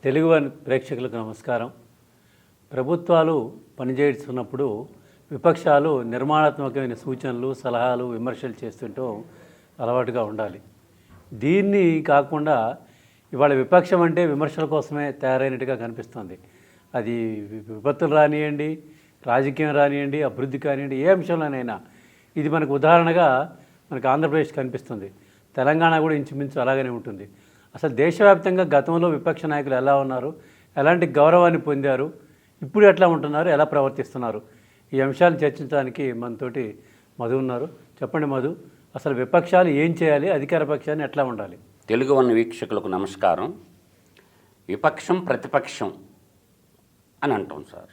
Telugu one ప్రేక్షకులకు నమస్కారం. ప్రభుత్వాలు పనిచేస్తున్నప్పుడు విపక్షాలు నిర్మాణాత్మకమైన సూచనలు, సలహాలు, విమర్శలు చేస్తుంటూ అలవాటుగా ఉండాలి. దీన్ని కాకుండా ఇవాళ విపక్షం అంటే విమర్శల కోసమే తయారైనట్టుగా కనిపిస్తుంది. అది విపత్తులు రానియండి, రాజకీయం రానియండి, అభివృద్ధి కానివ్వండి, ఏ అంశంలోనైనా. ఇది మనకు ఉదాహరణగా మనకు ఆంధ్రప్రదేశ్ కనిపిస్తుంది. తెలంగాణ కూడా ఇంచుమించు అలాగనే ఉంటుంది. అసలు దేశవ్యాప్తంగా గతంలో విపక్ష నాయకులు ఎలా ఉన్నారు, ఎలాంటి గౌరవాన్ని పొందారు, ఇప్పుడు ఎట్లా ఉంటున్నారు, ఎలా ప్రవర్తిస్తున్నారు, ఈ అంశాలను చర్చించడానికి మనతోటి మధు ఉన్నారు. చెప్పండి మధు, అసలు విపక్షాలు ఏం చేయాలి, అధికార పక్షాన్ని ఎట్లా ఉండాలి? తెలుగు వన్ వీక్షకులకు నమస్కారం. విపక్షం ప్రతిపక్షం అని అంటాం సార్.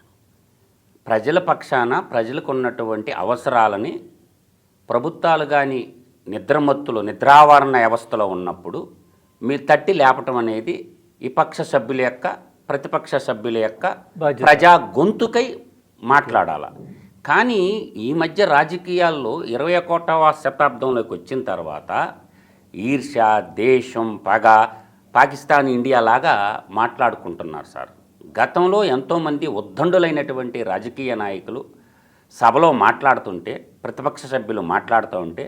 ప్రజల పక్షాన ప్రజలకు ఉన్నటువంటి అవసరాలని ప్రభుత్వాలు కానీ నిద్రావరణ వ్యవస్థలో ఉన్నప్పుడు మీరు తట్టి లేపటం అనేది విపక్ష సభ్యుల యొక్క, ప్రతిపక్ష సభ్యుల యొక్క ప్రజా గొంతుకై మాట్లాడాల. కానీ ఈ మధ్య రాజకీయాల్లో 21వ శతాబ్దంలోకి వచ్చిన తర్వాత ఈర్ష్య, దేశం, పగ, పాకిస్తాన్, ఇండియా లాగా మాట్లాడుకుంటున్నారు సార్. గతంలో ఎంతోమంది ఉద్దండులైనటువంటి రాజకీయ నాయకులు సభలో మాట్లాడుతుంటే, ప్రతిపక్ష సభ్యులు మాట్లాడుతూ ఉంటే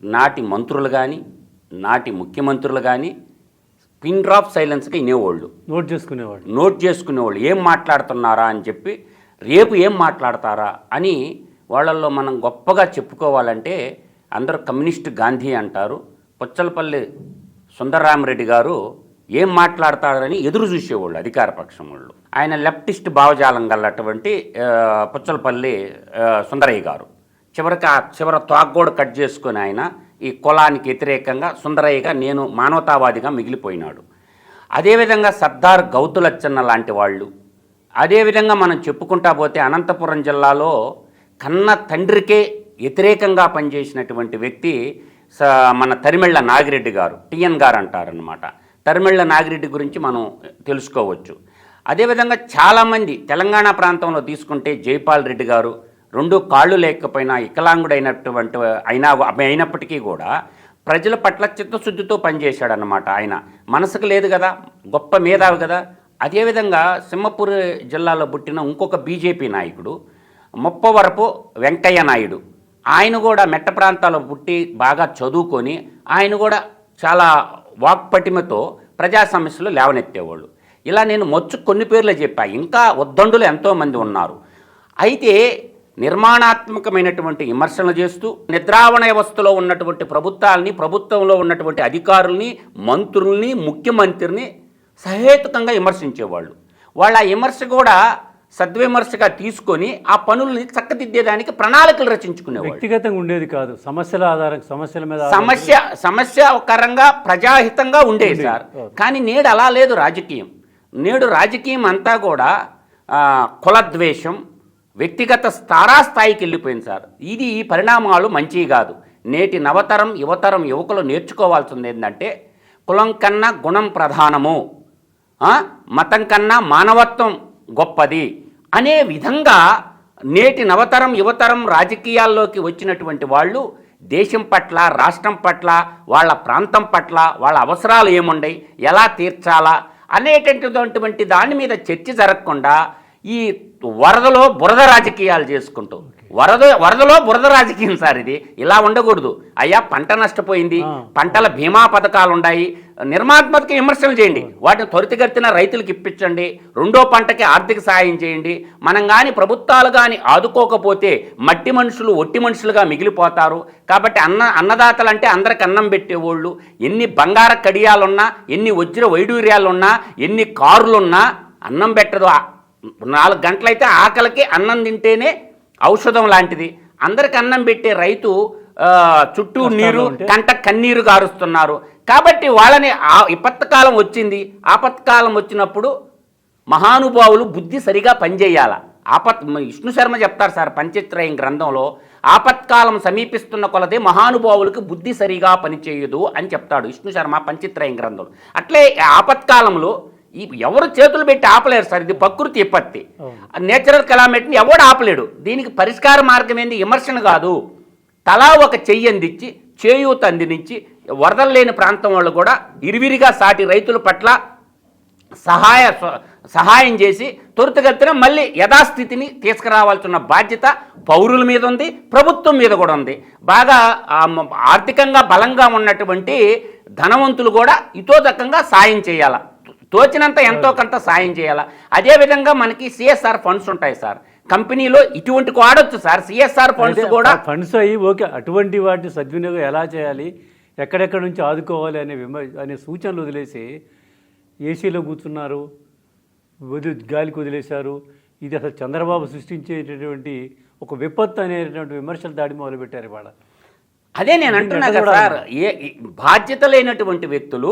నాటి మంత్రులు కానీ, నాటి ముఖ్యమంత్రులు కానీ పిన్ డ్రాప్ సైలెన్స్గా వినేవాళ్ళు, నోట్ చేసుకునేవాళ్ళు. ఏం మాట్లాడుతున్నారా అని చెప్పి, రేపు ఏం మాట్లాడతారా అని వాళ్ళల్లో మనం గొప్పగా చెప్పుకోవాలంటే అందరూ కమ్యూనిస్ట్ గాంధీ అంటారు. పుచ్చలపల్లి సుందరరామరెడ్డి గారు ఏం మాట్లాడతారని ఎదురు చూసేవాళ్ళు అధికార పక్షం వాళ్ళు. ఆయన లెఫ్టిస్ట్ భావజాలం గలటువంటి పుచ్చలపల్లి సుందరయ్య గారు చివర తోగ్గోడు కట్ చేసుకొని ఆయన ఈ కులానికి వ్యతిరేకంగా సుందరయ్యగా, నేను మానవతావాదిగా మిగిలిపోయినాడు. అదేవిధంగా సర్దార్ గౌతులచ్చన్న లాంటి వాళ్ళు. అదేవిధంగా మనం చెప్పుకుంటా పోతే అనంతపురం జిల్లాలో కన్న తండ్రికే వ్యతిరేకంగా పనిచేసినటువంటి వ్యక్తి మన తరిమెళ్ళ నాగిరెడ్డి గారు, టిఎన్ గారు అంటారనమాట. తరిమెళ్ళ నాగిరెడ్డి గురించి మనం తెలుసుకోవచ్చు. అదేవిధంగా చాలామంది తెలంగాణ ప్రాంతంలో తీసుకుంటే జైపాల్ రెడ్డి గారు, 2 కాళ్ళు లేకపోయినా వికలాంగుడైనటువంటి అయినప్పటికీ కూడా ప్రజల పట్ల చిత్తశుద్ధితో పనిచేశాడనమాట. ఆయన మనసుకు లేదు కదా, గొప్ప మేధావి కదా. అదేవిధంగా సింహపూర్ జిల్లాలో పుట్టిన ఇంకొక బీజేపీ నాయకుడు ముప్పవరపు వెంకయ్య నాయుడు. ఆయన కూడా మెట్ట ప్రాంతాల్లో పుట్టి బాగా చదువుకొని ఆయన కూడా చాలా వాక్పటిమతో ప్రజా సమస్యలు లేవనెత్తేవాళ్ళు. ఇలా నేను కొన్ని పేర్లు చెప్పా, ఇంకా ఉద్దండులు ఎంతోమంది ఉన్నారు. అయితే నిర్మాణాత్మకమైనటువంటి విమర్శలు చేస్తూ నిద్రావణ వ్యవస్థలో ఉన్నటువంటి ప్రభుత్వాలని, ప్రభుత్వంలో ఉన్నటువంటి అధికారుల్ని, మంత్రుల్ని, ముఖ్యమంత్రిని సహేతుకంగా విమర్శించేవాళ్ళు. వాళ్ళ విమర్శ కూడా సద్విమర్శగా తీసుకొని ఆ పనుల్ని చక్కదిద్దేదానికి ప్రణాళికలు రచించుకునేవాళ్ళు. వ్యక్తిగతంగా ఉండేది కాదు, సమస్యల ఆధారం, సమస్యల మీద సమస్యకరంగా ప్రజాహితంగా ఉండేది సార్. కానీ నేడు అలా లేదు రాజకీయం. నేడు రాజకీయం అంతా కూడా కులద్వేషం, వ్యక్తిగత స్థాయికి వెళ్ళిపోయింది సార్. ఇది ఈ పరిణామాలు మంచివి కాదు. నేటి నవతరం, యువకులు నేర్చుకోవాల్సింది ఏంటంటే కులం కన్నా గుణం ప్రధానము, మతం కన్నా మానవత్వం గొప్పది అనే విధంగా నేటి యువతరం రాజకీయాల్లోకి వచ్చినటువంటి వాళ్ళు దేశం పట్ల, రాష్ట్రం పట్ల, వాళ్ళ ప్రాంతం పట్ల వాళ్ళ అవసరాలు ఏముండయి, ఎలా తీర్చాలా అనేటటువంటి దాని మీద చర్చ జరగకుండా ఈ వరదలో బురద రాజకీయాలు చేసుకుంటూ, వరదలో బురద రాజకీయం సార్. ఇది ఇలా ఉండకూడదు. అయ్యా పంట నష్టపోయింది, పంటల బీమా పథకాలు ఉన్నాయి, నిర్మాణాత్మక విమర్శలు చేయండి, వాటిని త్వరితగతిన రైతులకు ఇప్పించండి, 2వ పంటకి ఆర్థిక సాయం చేయండి. మనం కానీ ప్రభుత్వాలు కానీ ఆదుకోకపోతే మట్టి మనుషులు ఒట్టి మనుషులుగా మిగిలిపోతారు. కాబట్టి అన్నదాతలు అంటే అందరికి అన్నం పెట్టేవాళ్ళు. ఎన్ని బంగార కడియాలున్నా, ఎన్ని వజ్ర వైడూర్యాలున్నా, ఎన్ని కారులున్నా అన్నం పెట్టదు. 4 గంటలైతే ఆకలికి అన్నం తింటేనే ఔషధం లాంటిది. అందరికి అన్నం పెట్టే రైతు చుట్టూ నీరు, కంట కన్నీరు గారుస్తున్నారు. కాబట్టి వాళ్ళని విపత్కాలం వచ్చింది. ఆపత్కాలం వచ్చినప్పుడు మహానుభావులు బుద్ధి సరిగా పనిచేయాల. విష్ణు శర్మ చెప్తారు సార్ పంచత్రయం గ్రంథంలో, ఆపత్కాలం సమీపిస్తున్న కొలదే మహానుభావులకు బుద్ధి సరిగా పనిచేయదు అని చెప్తాడు విష్ణు శర్మ పంచత్రయం గ్రంథంలో. అట్లే ఆపత్కాలంలో ఎవరు చేతులు పెట్టి ఆపలేరు సార్. ఇది ప్రకృతి విపత్తి, నేచురల్ కెలామిటీని ఎవడు ఆపలేడు. దీనికి పరిష్కార మార్గం ఏంది? విమర్శన కాదు, తలా ఒక చెయ్యి అందించి, చేయూత అందించి వరదలు లేని ప్రాంతం వాళ్ళు కూడా ఇరువిరిగా సాటి రైతుల పట్ల సహాయం చేసి త్వరితగతిన మళ్ళీ యథాస్థితిని తీసుకురావాల్సిన బాధ్యత పౌరుల మీద ఉంది, ప్రభుత్వం మీద కూడా ఉంది. బాగా ఆర్థికంగా బలంగా ఉన్నటువంటి ధనవంతులు కూడా ఇతోదకంగా సాయం చేయాల, తోచినంత ఎంతో కొంత సాయం చేయాలా. అదేవిధంగా మనకి సిఎస్ఆర్ ఫండ్స్ ఉంటాయి సార్, కంపెనీలో ఇటువంటి వాడొచ్చు సార్. సిఎస్ఆర్ ఫండ్స్ కూడా ఫండ్స్ అయ్యి ఓకే, అటువంటి వాటి సద్వినియోగం ఎలా చేయాలి, ఎక్కడెక్కడ నుంచి ఆదుకోవాలి అనే సూచనలు వదిలేసి ఏసీలో కూర్చున్నారు, గాలికి వదిలేశారు. ఇది అసలు చంద్రబాబు సృష్టించేటటువంటి ఒక విపత్తు అనేటువంటి విమర్శలు దాడి మొదలుపెట్టారు ఇవాళ. అదే నేను అంటున్నా కదా సార్, బాధ్యత లేనటువంటి వ్యక్తులు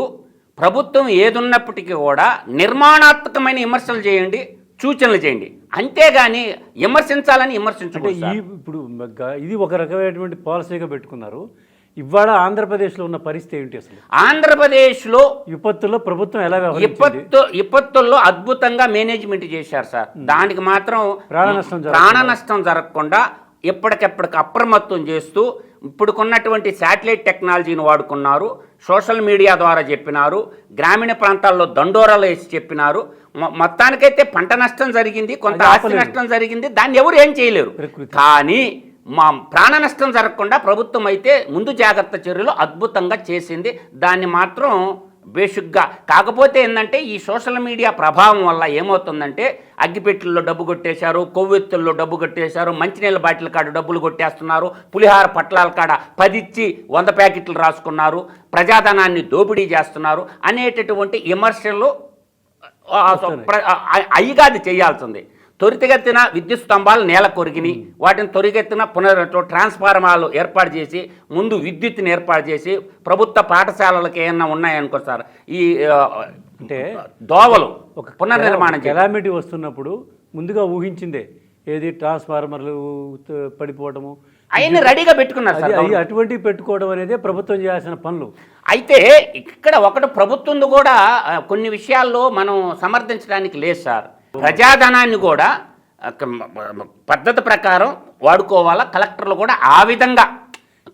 ప్రభుత్వం ఏదున్నప్పటికీ కూడా నిర్మాణాత్మకమైన విమర్శలు చేయండి, సూచనలు చేయండి, అంతేగాని విమర్శించాలని విమర్శించండి. ఇప్పుడు ఇది ఒక రకమైనటువంటి పాలసీగా పెట్టుకున్నారు. ఇవాళ ఆంధ్రప్రదేశ్లో ఉన్న పరిస్థితి ఏంటి అసలు? ఆంధ్రప్రదేశ్లో విపత్తుల్లో ప్రభుత్వం ఎలా విపత్తుల్లో అద్భుతంగా మేనేజ్మెంట్ చేశారు సార్. దానికి మాత్రం ప్రాణ నష్టం జరగకుండా ఎప్పటికెప్పటికి అప్రమత్తం చేస్తూ ఇప్పుడుకున్నటువంటి శాటిలైట్ టెక్నాలజీని వాడుకున్నారు, సోషల్ మీడియా ద్వారా చెప్పినారు, గ్రామీణ ప్రాంతాల్లో దండోరాలు వేసి చెప్పినారు. మొత్తానికైతే పంట నష్టం జరిగింది, కొంత ఆస్తి నష్టం జరిగింది, దాన్ని ఎవరు ఏం చేయలేరు. కానీ మా ప్రాణ నష్టం జరగకుండా ప్రభుత్వం అయితే ముందు జాగ్రత్త చర్యలు అద్భుతంగా చేసింది. దాన్ని మాత్రం బేసిక్గా కాకపోతే ఏంటంటే ఈ సోషల్ మీడియా ప్రభావం వల్ల ఏమవుతుందంటే అగ్గిపెట్టెల్లో డబ్బు కొట్టేశారు, కొవ్వెత్తుల్లో డబ్బు కొట్టేశారు, మంచినీళ్ళ బాటిల్ కాడ డబ్బులు కొట్టేస్తున్నారు, పులిహార పట్లాల కాడ 10 ఇచ్చి 100 ప్యాకెట్లు రాసుకున్నారు, ప్రజాధనాన్ని దోపిడీ చేస్తున్నారు అనేటటువంటి విమర్శలు అయ్యిగాది చేయాల్సింది. త్వరితగతిన విద్యుత్ స్తంభాలు నేల కొరిగినాయి, వాటిని త్వరితగతిన ట్రాన్స్ఫార్మర్లు ఏర్పాటు చేసి ముందు విద్యుత్తుని ఏర్పాటు చేసి ప్రభుత్వ పాఠశాలలకు ఏమన్నా ఉన్నాయనుకో సార్, ఈ అంటే దోవలు ఒక పునర్నిర్మాణం కెలామిటీ వస్తున్నప్పుడు ముందుగా ఊహించిందే ఏది ట్రాన్స్ఫార్మర్లు పడిపోవడము అవన్నీ రెడీగా పెట్టుకున్నారు సార్. అటువంటివి పెట్టుకోవడం అనేది ప్రభుత్వం చేయాల్సిన పనులు. అయితే ఇక్కడ ఒకటి ప్రభుత్వం కూడా కొన్ని విషయాల్లో మనం సమర్థించడానికి లేదు సార్. ప్రజాధనాన్ని కూడా పద్ధతి ప్రకారం వాడుకోవాలా. కలెక్టర్లు కూడా ఆ విధంగా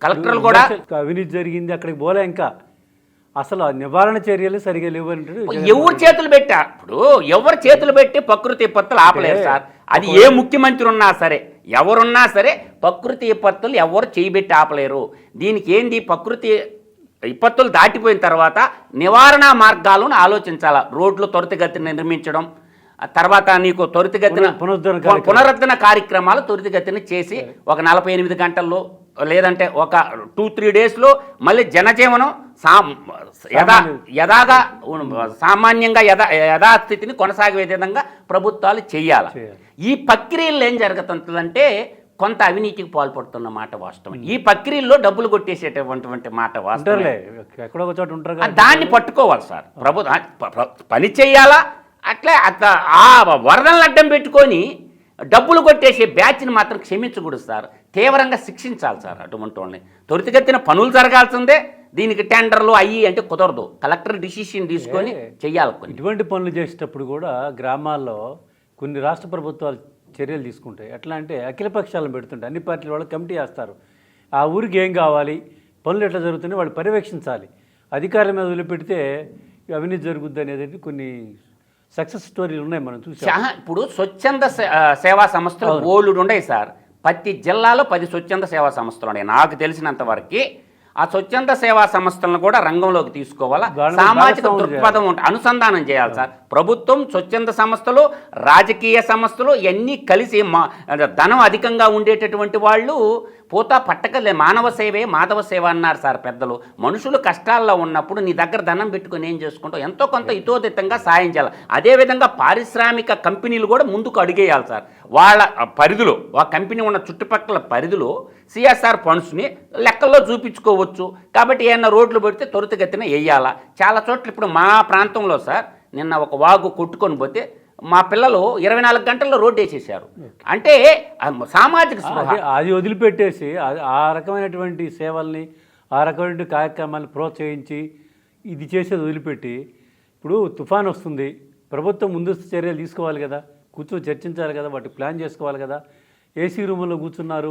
కలెక్టర్లు కూడా అవినీతి జరిగింది అక్కడికి పోలే, ఇంకా అసలు నివారణ చర్యలు సరిగా లేవంటే ఎవరు చేతులు పెట్టా, ఇప్పుడు ఎవరు చేతులు పెట్టి ప్రకృతి విపత్తులు ఆపలేరు సార్. అది ఏ ముఖ్యమంత్రి ఉన్నా సరే, ఎవరున్నా సరే ప్రకృతి విపత్తులు ఎవరు చేయబెట్టి ఆపలేరు. దీనికి ఏంది, ప్రకృతి విపత్తులు దాటిపోయిన తర్వాత నివారణ మార్గాలను ఆలోచించాలా. రోడ్లు త్వరితగతిన నిర్మించడం, తర్వాత నీకు త్వరితగతిన పునరుద్ధరణ కార్యక్రమాలు త్వరితగతిన చేసి ఒక 48 గంటల్లో లేదంటే ఒక 2-3 డేస్లో మళ్ళీ జనజీవనం సామాన్యంగా యథాస్థితిని కొనసాగే విధంగా ప్రభుత్వాలు చేయాలి. ఈ ప్రక్రియల్లో ఏం జరుగుతుందంటే కొంత అవినీతికి పాల్పడుతున్న మాట వాస్తవం. ఈ ప్రక్రియల్లో డబ్బులు కొట్టేసేటటువంటి మాట వాస్తవం. దాన్ని పట్టుకోవాలి సార్. పని చేయాలా, అట్లే ఆ వరదలను అడ్డం పెట్టుకొని డబ్బులు కొట్టేసే బ్యాచ్ని మాత్రం క్షమించకూడదు సార్, తీవ్రంగా శిక్షించాలి సార్. అటువంటి వాళ్ళని త్వరితగతిన పనులు జరగాల్సిందే. దీనికి టెండర్లు అయ్యి అంటే కుదరదు, కలెక్టర్ డిసిషన్ తీసుకొని చెయ్యాలి. ఇటువంటి పనులు చేసేటప్పుడు కూడా గ్రామాల్లో కొన్ని రాష్ట్ర ప్రభుత్వాలు చర్యలు తీసుకుంటాయి. ఎట్లా అంటే అఖిల పక్షాలను పెడుతుంటాయి, అన్ని పార్టీల వాళ్ళు కమిటీ వేస్తారు. ఆ ఊరికి ఏం కావాలి, పనులు ఎట్లా జరుగుతున్నాయి వాళ్ళు పర్యవేక్షించాలి. అధికారుల మీద వదిలిపెడితే అవినీతి జరుగుద్ది అనేది కొన్ని సక్సెస్ స్టోరీలు ఉన్నాయి మనం చూసాం. ఇప్పుడు స్వచ్ఛంద సేవా సంస్థలు ఓల్డ్ ఉన్నాయి సార్. ప్రతి జిల్లాలో 10 స్వచ్ఛంద సేవా సంస్థలు ఉన్నాయి నాకు తెలిసినంత వరకు. ఆ స్వచ్ఛంద సేవా సంస్థలను కూడా రంగంలోకి తీసుకోవాలా, సామాజిక దృక్పథం అనుసంధానం చేయాలి సార్. ప్రభుత్వం, స్వచ్ఛంద సంస్థలు, రాజకీయ సంస్థలు ఇవన్నీ కలిసి ధనం అధికంగా ఉండేటటువంటి వాళ్ళు పోతా పట్టకలే. మానవ సేవే మాధవ సేవ అన్నారు సార్ పెద్దలు. మనుషులు కష్టాల్లో ఉన్నప్పుడు నీ దగ్గర ధనం పెట్టుకుని ఏం చేసుకుంటావు, ఎంతో కొంత ఇతోదితంగా సాయం చేయాలి. అదేవిధంగా పారిశ్రామిక కంపెనీలు కూడా ముందుకు అడిగేయాలి సార్. వాళ్ళ పరిధిలో, ఆ కంపెనీ ఉన్న చుట్టుపక్కల పరిధిలో సిఎస్ఆర్ ఫండ్స్ని లెక్కల్లో చూపించుకోవచ్చు. కాబట్టి ఏమన్నా రోడ్లు పెడితే త్వరితగతిన వేయాలా. చాలా చోట్ల ఇప్పుడు మా ప్రాంతంలో సార్ నిన్న ఒక వాగు కొట్టుకొని పోతే మా పిల్లలు 24 గంటల్లో రోడ్డు వేసేసారు. అంటే సామాజిక అది వదిలిపెట్టేసి ఆ రకమైనటువంటి సేవల్ని, ఆ రకమైన కార్యక్రమాలను ప్రోత్సహించి ఇది చేసేది వదిలిపెట్టి, ఇప్పుడు తుఫాన్ వస్తుంది, ప్రభుత్వం ముందస్తు చర్యలు తీసుకోవాలి కదా, కూర్చొని చర్చించాలి కదా, వాటి ప్లాన్ చేసుకోవాలి కదా. ఏసీ రూమ్లో కూర్చున్నారు.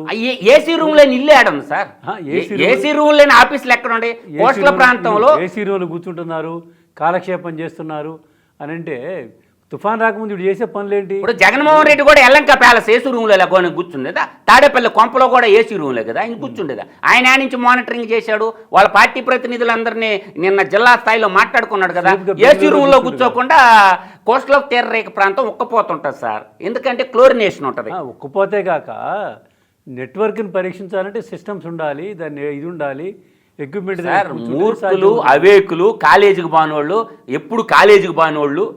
ఏసీ రూమ్ లేని ఇల్లు ఆడండి సార్, ఏసీ రూమ్ లేని ఆఫీసులు ఎక్కడ ఉండే కోస్టల్ ప్రాంతంలో ఏసీ రూమ్లో కూర్చుంటున్నారు, కాలక్షేపం చేస్తున్నారు అని అంటే తుఫాన్ రాకముందు ఇప్పుడు చేసే పనులేంటి? ఇప్పుడు జగన్మోహన్ రెడ్డి కూడా ఎల్లంక ప్యాలెస్ ఏసీ రూమ్లో లేకొని కూర్చుండేదా? తాడేపల్లి కొంపలో కూడా ఏసీ రూమ్లే కదా ఆయన కూర్చుండేదా? ఆయన ఆ నుంచి మానిటరింగ్ చేశాడు. వాళ్ళ పార్టీ ప్రతినిధులందరినీ నిన్న జిల్లా స్థాయిలో మాట్లాడుకున్నాడు కదా. ఏసీ రూమ్లో కూర్చోకుండా కోస్టల్ ఆఫ్ తీరరేఖ ప్రాంతం ఉక్కపోతుంటుంది సార్. ఎందుకంటే క్లోరినేషన్ ఉంటుంది. ఉక్కపోతే కాక నెట్వర్క్ని పరీక్షించాలంటే సిస్టమ్స్ ఉండాలి, దాన్ని ఇది ఉండాలి, ఎక్విప్మెంట్. సార్ మూర్ఖులు అవేకులు కాలేజీకి బానోళ్ళు, ఎప్పుడు కాలేజీకి బానోళ్ళు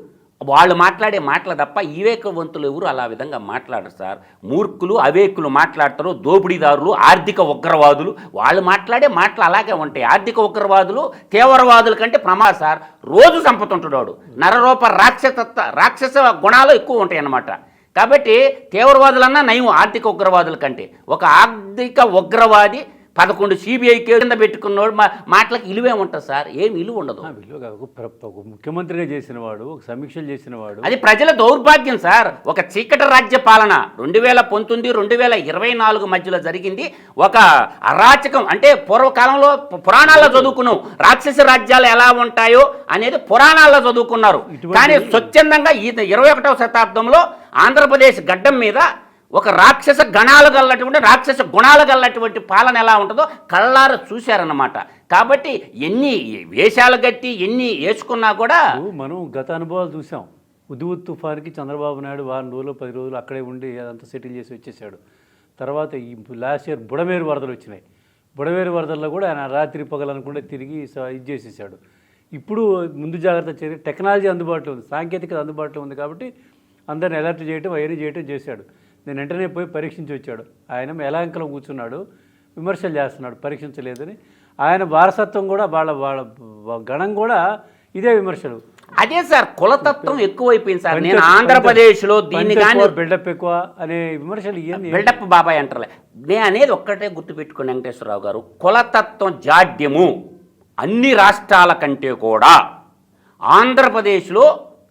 వాళ్ళు మాట్లాడే మాటలు తప్ప వివేకవంతులు ఎవరు అలా విధంగా మాట్లాడరు సార్. మూర్ఖులు అవేకులు మాట్లాడతారు, దోపిడీదారులు, ఆర్థిక ఉగ్రవాదులు వాళ్ళు మాట్లాడే మాటలు అలాగే ఉంటాయి. ఆర్థిక ఉగ్రవాదులు తీవ్రవాదుల కంటే ప్రమాదం సార్. రోజు చంపుతుంటాడు. నరరూప రాక్షస గుణాలు ఎక్కువ ఉంటాయి అన్నమాట. కాబట్టి తీవ్రవాదులన్నా నయం ఆర్థిక ఉగ్రవాదుల కంటే. ఒక ఆర్థిక ఉగ్రవాది 11 CBI కింద పెట్టుకున్నవాడు మాటలకు విలువే ఉంటుంది సార్. ఏం విలువ ఉండదు. ఒక ముఖ్యమంత్రిగా చేసిన వాడు, ఒక సమీక్షలు చేసిన వాడు. అది ప్రజల దౌర్భాగ్యం సార్. ఒక చీకటి రాజ్య పాలన 2019, 2024 మధ్యలో జరిగింది. ఒక అరాచకం. అంటే పూర్వకాలంలో పురాణాల్లో చదువుకున్నాం, రాక్షస రాజ్యాలు ఎలా ఉంటాయో అనేది పురాణాల్లో చదువుకున్నారు. కానీ స్వచ్ఛందంగా ఈ 21వ శతాబ్దంలో ఆంధ్రప్రదేశ్ గడ్డం మీద ఒక రాక్షస గణాలు గల్లటువంటి, రాక్షస గుణాలు గల్లటువంటి పాలన ఎలా ఉంటుందో కళ్ళారు చూశారన్నమాట. కాబట్టి ఎన్ని వేషాలు గట్టి ఎన్ని వేసుకున్నా కూడా మనం గత అనుభవాలు చూసాం. హుదూద్ తుఫాన్కి చంద్రబాబు నాయుడు వారం రోజులు 10 రోజులు అక్కడే ఉండి అదంతా సెటిల్ చేసి వచ్చేసాడు. తర్వాత ఈ లాస్ట్ ఇయర్ బుడమేరు వరదలు వచ్చినాయి. బుడమేరు వరదల్లో కూడా ఆయన రాత్రి పగలనుకుంటే తిరిగి ఇది చేసేసాడు. ఇప్పుడు ముందు జాగ్రత్త చర్య, టెక్నాలజీ అందుబాటులో ఉంది, సాంకేతికత అందుబాటులో ఉంది కాబట్టి అందరిని అలర్ట్ చేయటం అవన్నీ చేయటం చేశాడు. నేను వెంటనే పోయి పరీక్షించి వచ్చాడు. ఆయన యలహంకలో కూర్చున్నాడు, విమర్శలు చేస్తున్నాడు పరీక్షించలేదని. ఆయన వారసత్వం కూడా వాళ్ళ గణం కూడా ఇదే విమర్శలు. అదే సార్, కులతత్వం ఎక్కువైపోయింది సార్. నేను ఆంధ్రప్రదేశ్లో దీన్ని కానీ బిల్డప్ ఎక్కువ అనే విమర్శలు బిల్డప్ బాబాయ్ అంటారులే. నేను అనేది ఒక్కటే గుర్తుపెట్టుకుని వెంకటేశ్వరరావు గారు, కులతత్వం జాడ్యము అన్ని రాష్ట్రాల కంటే కూడా ఆంధ్రప్రదేశ్లో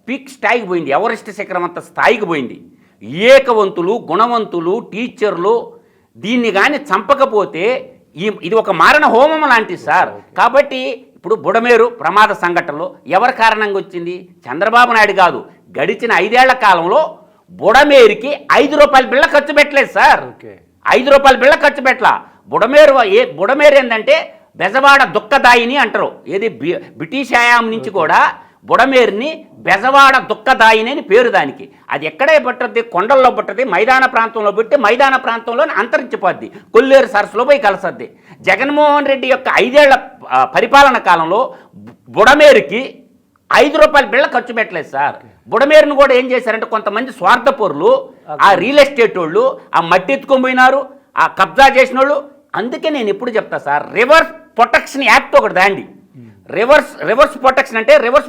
పీక్ స్థాయికి పోయింది. ఎవరెస్ట్ శిఖరం అంత స్థాయికి పోయింది. వివేకవంతులు, గుణవంతులు, టీచర్లు దీన్ని కానీ చంపకపోతే ఇది ఒక మారణ హోమం లాంటిది సార్. కాబట్టి ఇప్పుడు బుడమేరు ప్రమాద సంఘటనలో ఎవరి కారణంగా వచ్చింది? చంద్రబాబు నాయుడు కాదు. గడిచిన 5 ఏళ్ల కాలంలో బుడమేరుకి 5 రూపాయల బిళ్ళ ఖర్చు పెట్టలేదు సార్. 5 రూపాయల బిళ్ళ ఖర్చు పెట్టలా. బుడమేరు ఏంటంటే బెజవాడ దుఃఖదాయిని అంటారు. ఏది బ్రిటిష్ హయాం నుంచి కూడా బుడమేరుని బెజవాడ దుఃఖదాయిని అని పేరు దానికి. అది ఎక్కడే పట్టద్ది? కొండల్లో పట్టది, మైదాన ప్రాంతంలో పెట్టి మైదాన ప్రాంతంలో అంతరించిపోద్ది, కొల్లేరు సరస్సులో పోయి కలసద్ది. జగన్మోహన్ రెడ్డి యొక్క 5 ఏళ్ల పరిపాలన కాలంలో బుడమేరుకి 5 రూపాయల బిళ్ళ ఖర్చు పెట్టలేదు సార్. బుడమేరును కూడా ఏం చేశారంటే కొంతమంది స్వార్థపరులు, ఆ రియల్ ఎస్టేట్ వాళ్ళు ఆ మట్టి ఎత్తుకొని పోయినారు, ఆ కబ్జా చేసిన వాళ్ళు. అందుకే నేను ఎప్పుడు చెప్తా సార్, రివర్స్ ప్రొటెక్షన్ యాక్ట్ ఒకటి దాండి. రివర్స్ ప్రొటెక్షన్ అంటే రివర్స్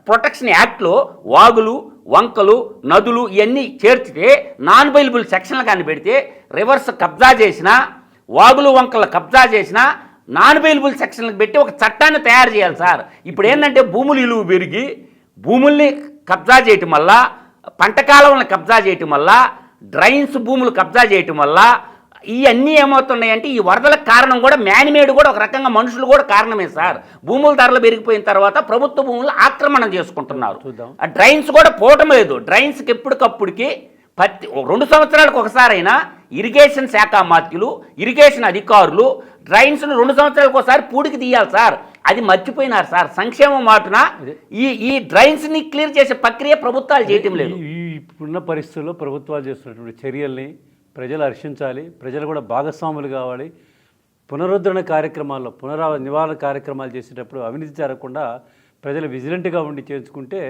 ప్రొటెక్షన్ యాక్ట్లో వాగులు, వంకలు, నదులు ఇవన్నీ చేర్చితే నాన్ బెయిలబుల్ సెక్షన్లు కానీ పెడితే రివర్స్ కబ్జా చేసిన, వాగులు వంకలు కబ్జా చేసిన నాన్ బెయిలబుల్ సెక్షన్లకు పెట్టి ఒక చట్టాన్ని తయారు చేయాలి సార్. ఇప్పుడు ఏంటంటే భూములు విలువ పెరిగి భూముల్ని కబ్జా చేయటం వల్ల, పంట కాలువలను కబ్జా చేయటం వల్ల, డ్రైన్స్ భూములు కబ్జా చేయటం వల్ల ఇవన్నీ ఏమవుతున్నాయంటే ఈ వరదలకు కారణం కూడా మ్యాన్మేడ్ కూడా ఒక రకంగా మనుషులు కూడా కారణమే సార్. భూముల ధరలు పెరిగిపోయిన తర్వాత ప్రభుత్వ భూములు ఆక్రమణ చేసుకుంటున్నారు. ఆ డ్రైన్స్ కూడా పోవటం లేదు. డ్రైన్స్కి ఎప్పటికప్పుడుకి 2 సంవత్సరాలకు ఒకసారైనా ఇరిగేషన్ శాఖ మాత్యులు, ఇరిగేషన్ అధికారులు డ్రైన్స్ను 2 సంవత్సరాలకు ఒకసారి పూడికి తీయాలి సార్. అది మర్చిపోయినారు సార్. సంక్షేమం మాటున ఈ డ్రైన్స్ని క్లియర్ చేసే ప్రక్రియ ప్రభుత్వాలు చేయటం లేదు. ఇప్పుడున్న పరిస్థితుల్లో ప్రభుత్వాలు చేస్తున్నటువంటి చర్యల్ని ప్రజలు హర్షించాలి. ప్రజలు కూడా భాగస్వాములు కావాలి. పునరుద్ధరణ కార్యక్రమాల్లో నివారణ కార్యక్రమాలు చేసేటప్పుడు అవినీతి జరగకుండా ప్రజలు విజిలెంట్గా ఉండి చేసుకుంటే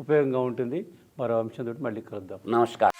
ఉపయోగంగా ఉంటుంది. మరో అంశంతో మళ్ళీ కలుద్దాం. నమస్కారం.